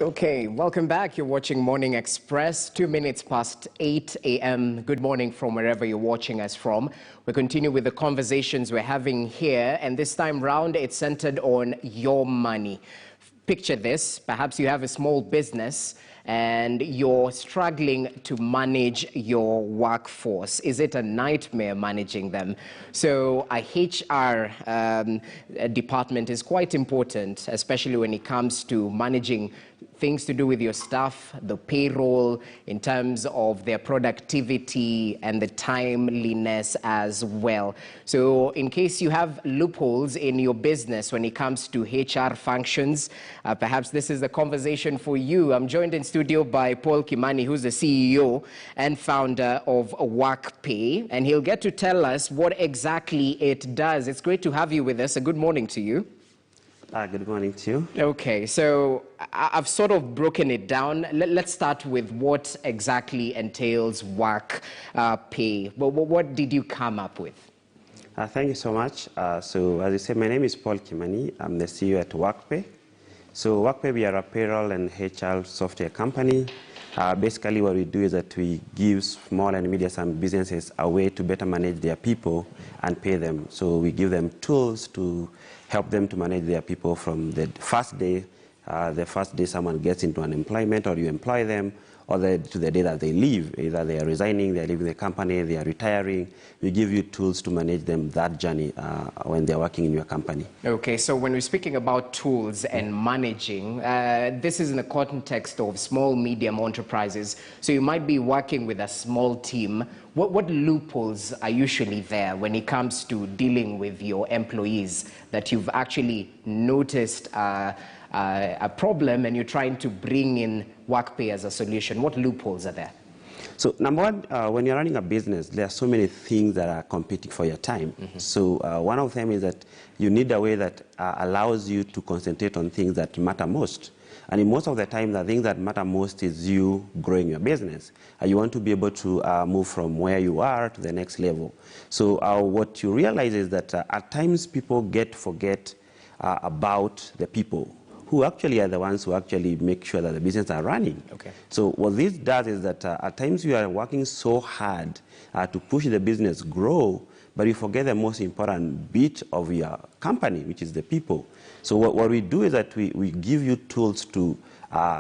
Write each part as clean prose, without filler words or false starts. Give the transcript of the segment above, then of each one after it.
Okay, welcome back. You're watching Morning Express, 2 minutes past 8 a.m. Good morning from wherever you're watching us from. We continue with the conversations we're having here, and this time round it's centered on your money. Picture this, perhaps you have a small business and you're struggling to manage your workforce. Is it a nightmare managing them? So a HR department is quite important, especially when it comes to managing things to do with your staff, the payroll, in terms of their productivity and the timeliness as well. So in case you have loopholes in your business when it comes to HR functions, perhaps this is the conversation for you. I'm joined in studio by Paul Kimani, who's the CEO and founder of Workpay, and he'll get to tell us what exactly it does. It's great to have you with us. A good morning to you. Good morning to you. Okay, so I've sort of broken it down. Let's start with what exactly entails Workpay. What did you come up with? Thank you so much. So as you said, my name is Paul Kimani. I'm the CEO at Workpay. So Workpay, we are a payroll and HR software company. Basically what we do is that we give small and medium-sized businesses a way to better manage their people and pay them. So we give them tools to help them to manage their people from the first day someone gets into unemployment or you employ them, or to the day that they leave. Either they are resigning, they are leaving the company, they are retiring. We give you tools to manage them that journey when they're working in your company. Okay, so when we're speaking about tools and managing, this is in the context of small, medium enterprises. So you might be working with a small team. What loopholes are usually there when it comes to dealing with your employees that you've actually noticed a problem and you're trying to bring in Workpay as a solution? What loopholes are there? So number one, when you're running a business, there are so many things that are competing for your time. So one of them is that you need a way that allows you to concentrate on things that matter most. And in most of the time, the thing that matter most is you growing your business. You want to be able to move from where you are to the next level. So what you realize is that at times people forget about the people who actually are the ones who actually make sure that the business are running. Okay. So what this does is that at times you are working so hard to push the business grow, but you forget the most important bit of your company, which is the people. So what we do is that we give you tools to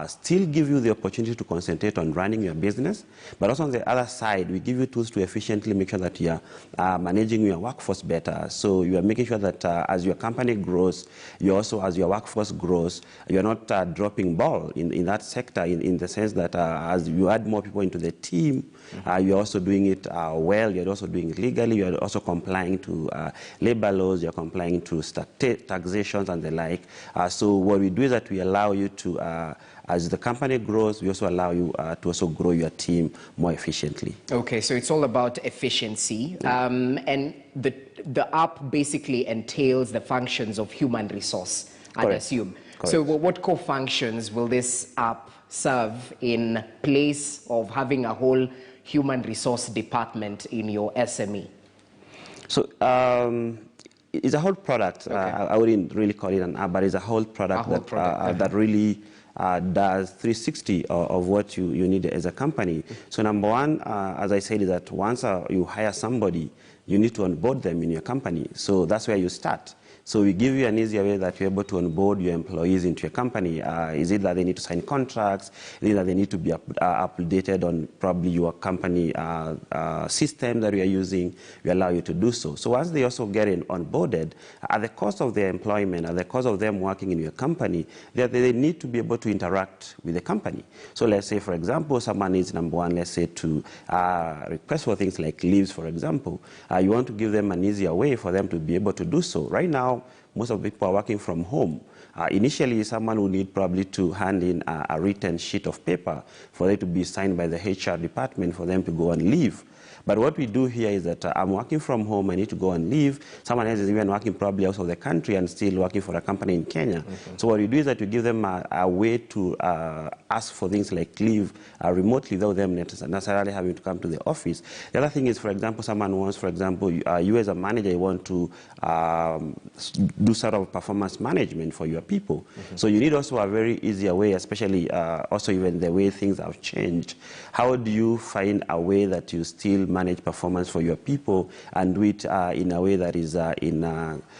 still give you the opportunity to concentrate on running your business, but also on the other side, we give you tools to efficiently make sure that you are managing your workforce better. So you are making sure that as your company grows, you also, as your workforce grows, you're not dropping ball in that sector in the sense that as you add more people into the team, you're also doing it well, you're also doing it legally, you're also complying to labor laws, you're complying to taxations and the like. So what we do is that we allow you to, as the company grows, we also allow you to also grow your team more efficiently. Okay, so it's all about efficiency. And the app basically entails the functions of human resource, I'd assume. Correct. So what core functions will this app serve in place of having a whole human resource department in your SME? So it's a whole product. Okay. I wouldn't really call it an app, but it's a whole product that really does 360 of what you need as a company. So number one, as I said, is that once you hire somebody, you need to onboard them in your company. So that's where you start. So we give you an easier way that you're able to onboard your employees into your company. Is it that they need to sign contracts? Is it that they need to be updated on probably your company system that we are using? We allow you to do so. So once they also get onboarded, at the cost of their employment, at the cost of them working in your company, they need to be able to interact with the company. So let's say, for example, someone needs, number one, let's say to request for things like leaves, for example. You want to give them an easier way for them to be able to do so. Right now, most of the people are working from home. Initially, someone would need probably to hand in a written sheet of paper for it to be signed by the HR department for them to go on leave. But what we do here is that I'm working from home, I need to go on leave. Someone else is even working probably out of the country and still working for a company in Kenya. So what we do is that we give them a way to ask for things like leave remotely without them necessarily having to come to the office. The other thing is, for example, someone wants, for example, you as a manager, you want to do sort of performance management for your people. So you need also a very easier way, especially also even the way things have changed. How do you find a way that you still manage performance for your people and do it in a way that is the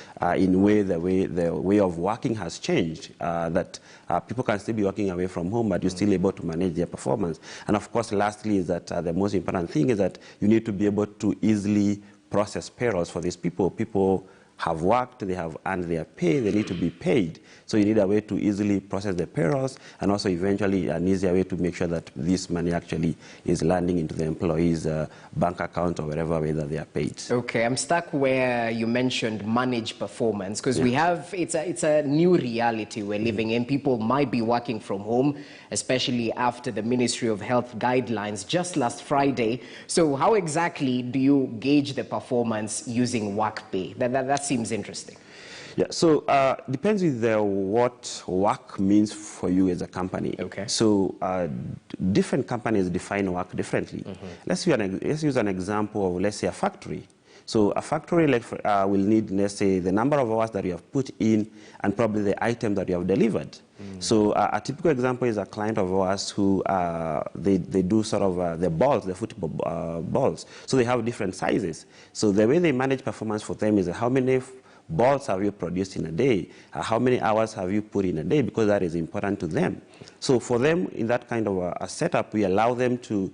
way of working has changed, that people can still be working away from home, but you're still able to manage their performance. And of course, lastly, is that the most important thing is that you need to be able to easily process payrolls for these people. People have worked, they have earned their pay, they need to be paid. So you need a way to easily process the payrolls and also eventually an easier way to make sure that this money actually is landing into the employee's bank account or wherever way that they are paid. Okay, I'm stuck where you mentioned manage performance, because we have, it's a new reality we're living in. People might be working from home, especially after the Ministry of Health guidelines just last Friday. So how exactly do you gauge the performance using Workpay? That seems interesting. Yeah, so depends with what work means for you as a company. Okay. So different companies define work differently. Let's use an example of, let's say, a factory. So a factory will need, let's say, the number of hours that you have put in and probably the item that you have delivered. So a typical example is a client of ours who they do sort of the balls, the football balls. So they have different sizes. So the way they manage performance for them is how many balls have you produced in a day? How many hours have you put in a day? Because that is important to them. So for them, in that kind of a setup, we allow them to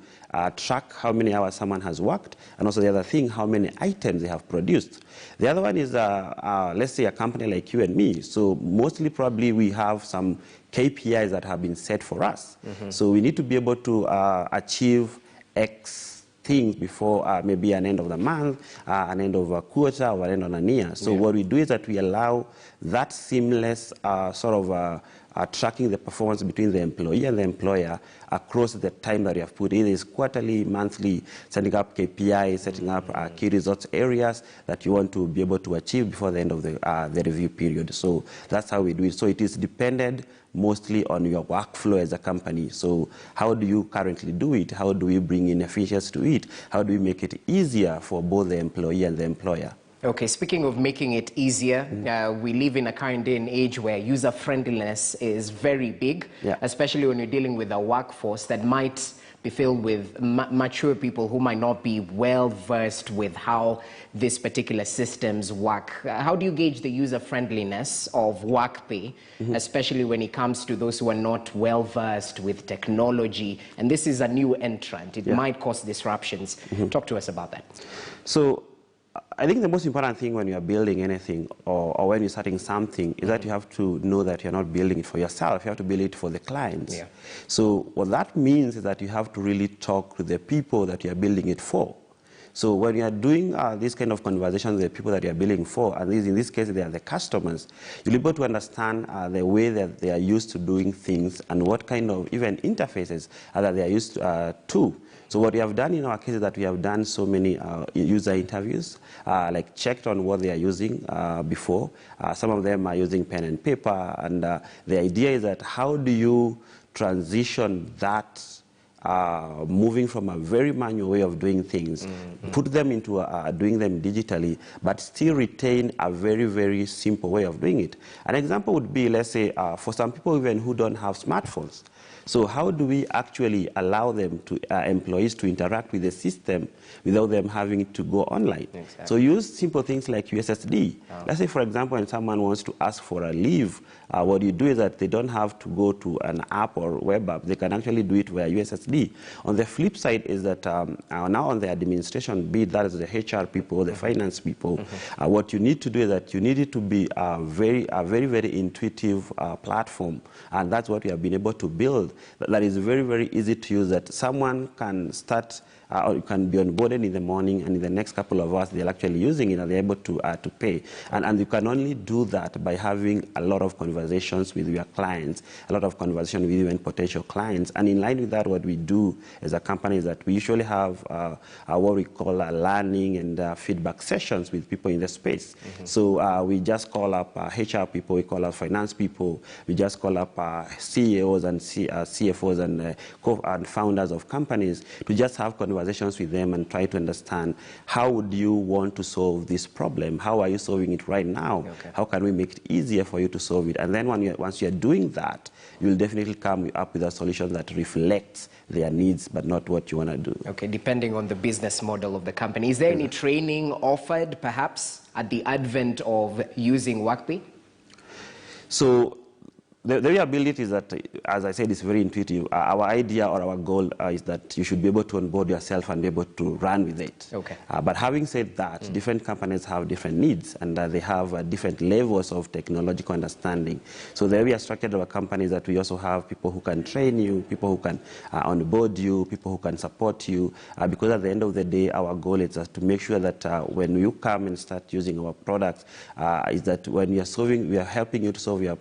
track how many hours someone has worked, and also the other thing, how many items they have produced. The other one is, let's say, a company like you and me. So mostly probably we have some KPIs that have been set for us. So we need to be able to achieve X things before maybe an end of the month, an end of a quarter, or an end of a year. So what we do is that we allow that seamless sort of tracking the performance between the employee and the employer across the time that you have put in. It is quarterly, monthly, setting up KPIs, setting up key results areas that you want to be able to achieve before the end of the review period. So that's how we do it. So it is dependent mostly on your workflow as a company. So how do you currently do it? How do we bring in efficiency to it? How do we make it easier for both the employee and the employer? Okay, speaking of making it easier, we live in a current day and age where user friendliness is very big, especially when you're dealing with a workforce that might be filled with mature people who might not be well versed with how these particular systems work. How do you gauge the user friendliness of Workpay, especially when it comes to those who are not well versed with technology? And this is a new entrant. It might cause disruptions. Talk to us about that. So I think the most important thing when you're building anything or when you're starting something is that you have to know that you're not building it for yourself. You have to build it for the clients. So what that means is that you have to really talk to the people that you're building it for. So when you are doing this kind of conversations with the people that you are building for, and in this case they are the customers, you'll be able to understand the way that they are used to doing things and what kind of even interfaces that they are used to. So what we have done in our case is that we have done so many user interviews, like checked on what they are using before. Some of them are using pen and paper, and the idea is that how do you transition that moving from a very manual way of doing things, put them into doing them digitally, but still retain a very, very simple way of doing it. An example would be, let's say, for some people even who don't have smartphones. So how do we actually allow them to employees to interact with the system without them having to go online? Exactly. So use simple things like USSD. Let's say, for example, when someone wants to ask for a leave, what you do is that they don't have to go to an app or web app. They can actually do it via USSD. On the flip side is that now on the administration, be it that is the HR people, the finance people, what you need to do is that you need it to be a very, very intuitive platform. And that's what we have been able to build. That is very, very easy to use, that someone can start or you can be onboarded in the morning, and in the next couple of hours they're actually using it and they're able to pay. And you can only do that by having a lot of conversations with your clients, a lot of conversation with even potential clients. And in line with that, what we do as a company is that we usually have what we call learning and feedback sessions with people in the space. So we just call up HR people, we call up finance people, we just call up CEOs and CFOs and founders of companies to just have conversations with them and try to understand how would you want to solve this problem? How are you solving it right now? Okay. How can we make it easier for you to solve it? And then once you're doing that, you'll definitely come up with a solution that reflects their needs, but not what you want to do. Okay, depending on the business model of the company. Is there any training offered, perhaps, at the advent of using Workpay? So the reliability is that, as I said, it's very intuitive. Our idea or our goal is that you should be able to onboard yourself and be able to run with it. Okay. But having said that, different companies have different needs, and they have different levels of technological understanding. So the way we are structured our company is that we also have people who can train you, people who can onboard you, people who can support you, because at the end of the day, our goal is to make sure that when you come and start using our products, is that when we are helping you to solve your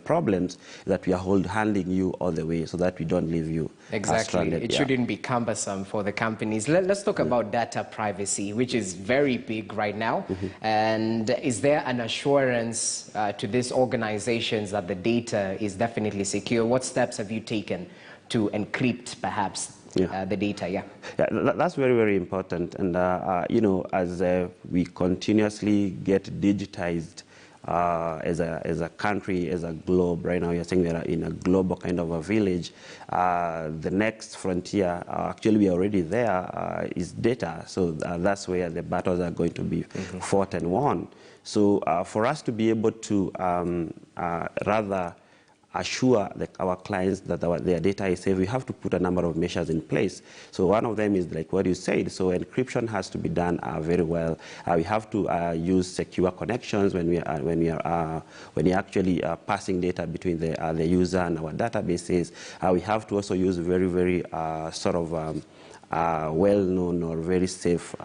problems, that we are handing you all the way so that we don't leave you stranded. It shouldn't be cumbersome for the companies. Let's talk about data privacy, which is very big right now. And is there an assurance to these organizations that the data is definitely secure? What steps have you taken to encrypt, perhaps, the data? Yeah, that's very, very important. And, you know, as we continuously get digitized, as a country, as a globe, right now you're saying that in a global kind of a village, the next frontier, actually we are already there, is data. So that's where the battles are going to be fought and won. So for us to be able to rather assure our clients that their data is safe, we have to put a number of measures in place. So one of them is like what you said. So encryption has to be done very well. We have to use secure connections when you're actually passing data between the user and our databases. We have to also use very, very sort of well-known or very safe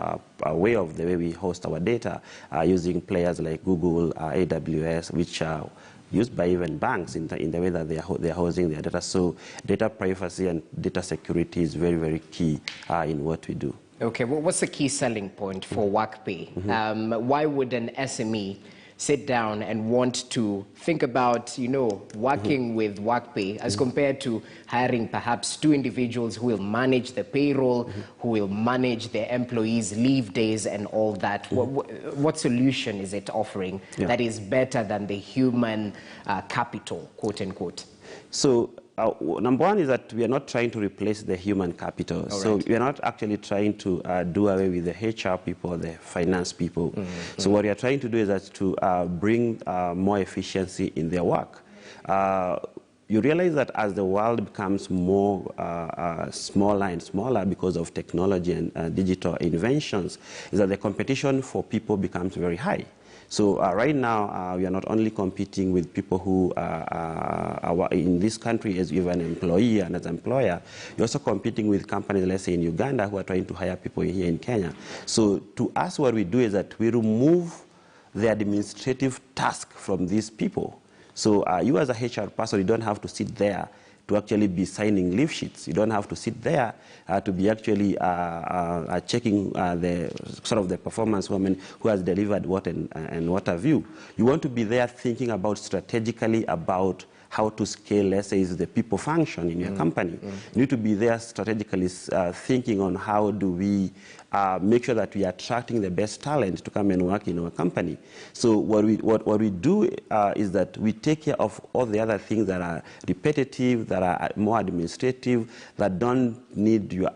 way of the way we host our data, using players like Google, AWS, which are used by even banks in the way that they are hosting their data. So data privacy and data security is very, very key in what we do. Okay, well, what's the key selling point for Workpay? Why would an SME sit down and want to think about, you know, working with Workpay as compared to hiring perhaps two individuals who will manage the payroll, who will manage their employees' leave days and all that? What solution is it offering that is better than the human capital, quote unquote? So number one is that we are not trying to replace the human capital. So we are not actually trying to do away with the HR people, the finance people. So what we are trying to do is that to bring more efficiency in their work. You realize that as the world becomes more smaller and smaller because of technology and digital inventions, is that the competition for people becomes very high. So right now, we are not only competing with people who are in this country as even an employee and as an employer, you're also competing with companies, let's say in Uganda, who are trying to hire people here in Kenya. So to us, what we do is that we remove the administrative task from these people. So you as a HR person, you don't have to sit there to actually be signing leave sheets. You don't have to sit there to be actually checking the sort of the performance woman who has delivered what and what have you. You want to be there thinking about strategically about how to scale, let's say, is the people function in your company. You need to be there strategically thinking on how do we make sure that we are attracting the best talent to come and work in our company. So what we do is that we take care of all the other things that are repetitive, that are more administrative, that don't need your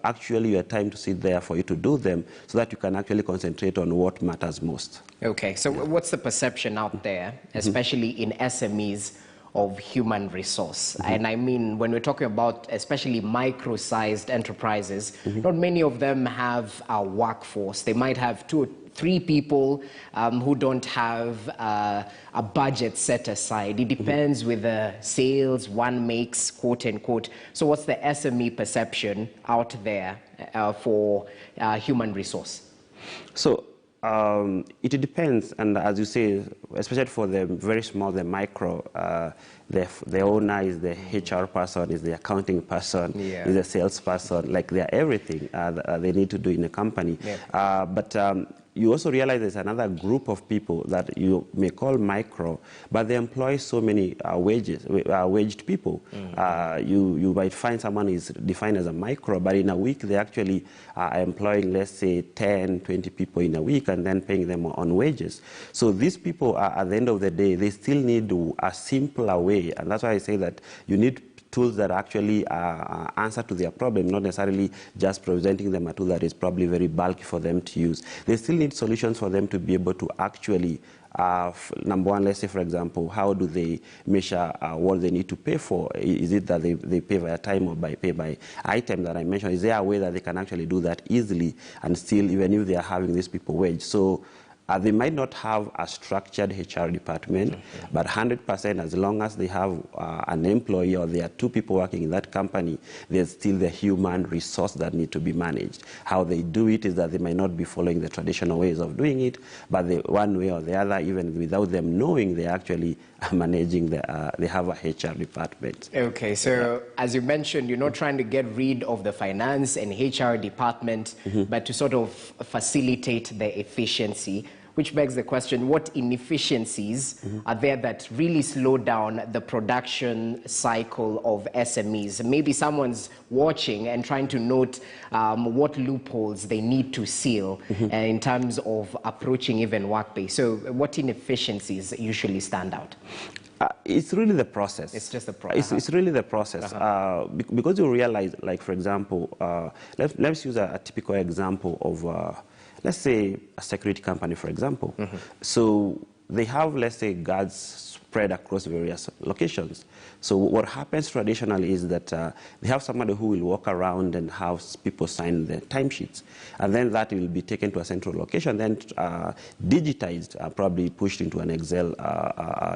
time to sit there for you to do them, so that you can actually concentrate on what matters most. Okay, so what's the perception out there, especially in SMEs, of human resource? And I mean, when we're talking about especially micro-sized enterprises, not many of them have a workforce. They might have 2 or 3 people who don't have a budget set aside. It depends with the sales one makes, quote unquote. So what's the SME perception out there for human resource? So It depends, and as you say, especially for the very small, the micro, the owner is the HR person, is the accounting person, is the sales person, like they're everything they need to do in a company. But you also realize there's another group of people that you may call micro, but they employ so many waged people. You might find someone is defined as a micro, but in a week they actually are employing, let's say, 10, 20 people in a week and then paying them on wages. So these people, at the end of the day, they still need a simpler way, and that's why I say that you need tools that actually answer to their problem, not necessarily just presenting them a tool that is probably very bulky for them to use. They still need solutions for them to be able to actually, number one, let's say, for example, how do they measure what they need to pay for? Is it that they pay via time or pay by item that I mentioned? Is there a way that they can actually do that easily and still, even if they are having these people wage? So they might not have a structured HR department, but 100%, as long as they have an employee or there are two people working in that company, there's still the human resource that need to be managed. How they do it is that they might not be following the traditional ways of doing it, but one way or the other, even without them knowing, they actually are managing, they have a HR department. Okay, so as you mentioned, you're not trying to get rid of the finance and HR department, but to sort of facilitate the efficiency. Which begs the question, what inefficiencies are there that really slow down the production cycle of SMEs? Maybe someone's watching and trying to note what loopholes they need to seal in terms of approaching even Workpay. So what inefficiencies usually stand out? It's really the process. It's just the process. It's really the process. Because you realize, like, for example, let's use a typical example of let's say a security company, for example. So they have, let's say, guards spread across various locations. So what happens traditionally is that they have somebody who will walk around and have people sign the timesheets. And then that will be taken to a central location, then digitized, probably pushed into an Excel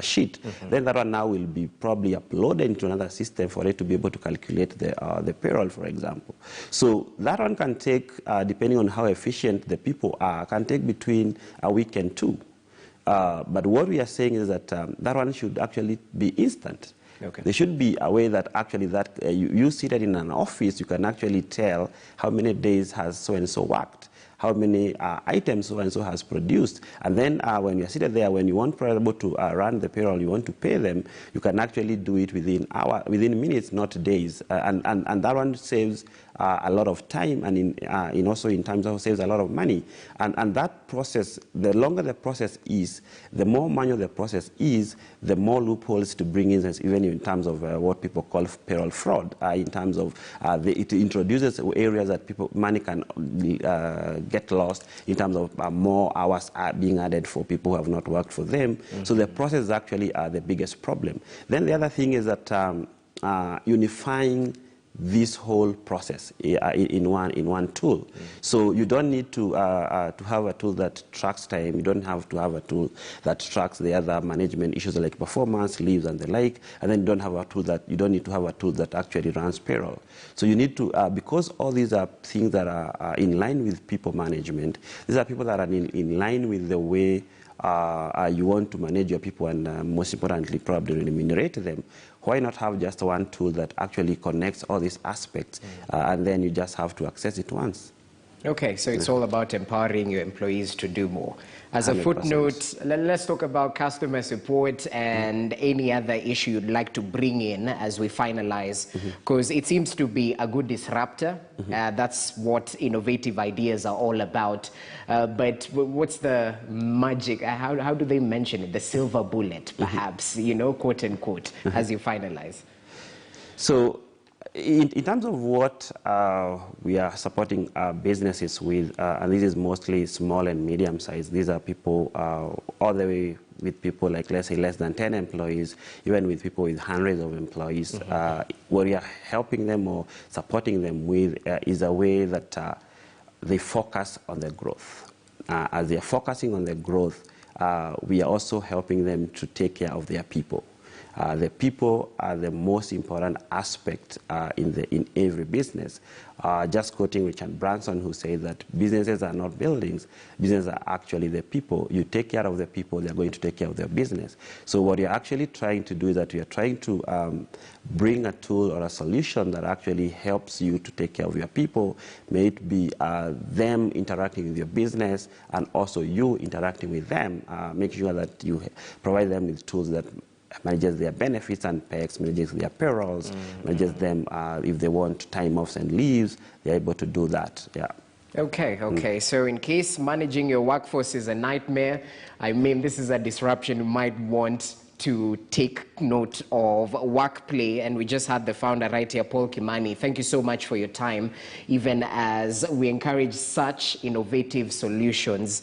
sheet. Then that one now will be probably uploaded into another system for it to be able to calculate the payroll, for example. So that one can take, depending on how efficient the people are, can take between a week and two. But what we are saying is that that one should actually be instant. There should be a way that actually you seated in an office, you can actually tell how many days has so-and-so worked, how many items so-and-so has produced. And then when you're seated there, when you want to run the payroll, you want to pay them, you can actually do it within minutes, not days. And that one saves a lot of time, and also in terms of saves a lot of money. And that process, the longer the process is, the more manual the process is, the more loopholes to bring in, even in terms of what people call payroll fraud. In terms of it introduces areas that money can get lost in terms of more hours being added for people who have not worked for them. So the process is actually the biggest problem. Then the other thing is that unifying this whole process in one tool. So you don't need to have a tool that tracks time. You don't have to have a tool that tracks the other management issues like performance, leaves, and the like. And then you don't need to have a tool that actually runs payroll. So you need to, because all these are things that are in line with people management. These are people that are in line with the way you want to manage your people and most importantly, probably remunerate them. Why not have just one tool that actually connects all these aspects and then you just have to access it once? Okay, so it's all about empowering your employees to do more. As a 100%. Footnote, let's talk about customer support and any other issue you'd like to bring in as we finalize, because it seems to be a good disruptor. That's what innovative ideas are all about. But what's the magic? How do they mention it? The silver bullet, perhaps, quote unquote, as you finalize. So, in terms of what we are supporting businesses with, and this is mostly small and medium sized, these are people all the way with people like, let's say, less than 10 employees, even with people with hundreds of employees. What we are helping them or supporting them with is a way that they focus on the growth. As they are focusing on the growth, we are also helping them to take care of their people. The people are the most important aspect in every business. Just quoting Richard Branson, who says that businesses are not buildings, businesses are actually the people. You take care of the people, they're going to take care of their business. So what you're actually trying to do is that you're trying to bring a tool or a solution that actually helps you to take care of your people. May it be them interacting with your business and also you interacting with them, making sure that you provide them with tools that manages their benefits and perks, manages their payrolls, manages them if they want time offs and leaves, they're able to do that. Yeah. Okay. So in case managing your workforce is a nightmare, I mean, this is a disruption you might want to take note of. Workpay, and we just had the founder right here, Paul Kimani. Thank you so much for your time, even as we encourage such innovative solutions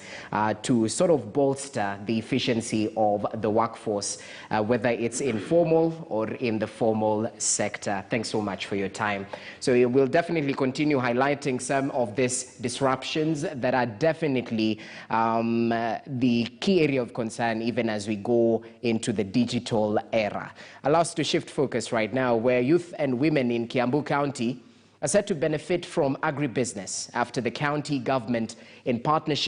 to sort of bolster the efficiency of the workforce, whether it's informal or in the formal sector. Thanks so much for your time. So we'll definitely continue highlighting some of these disruptions that are definitely the key area of concern, even as we go into the digital era. Allow us to shift focus right now, where youth and women in Kiambu County are set to benefit from agribusiness after the county government, in partnership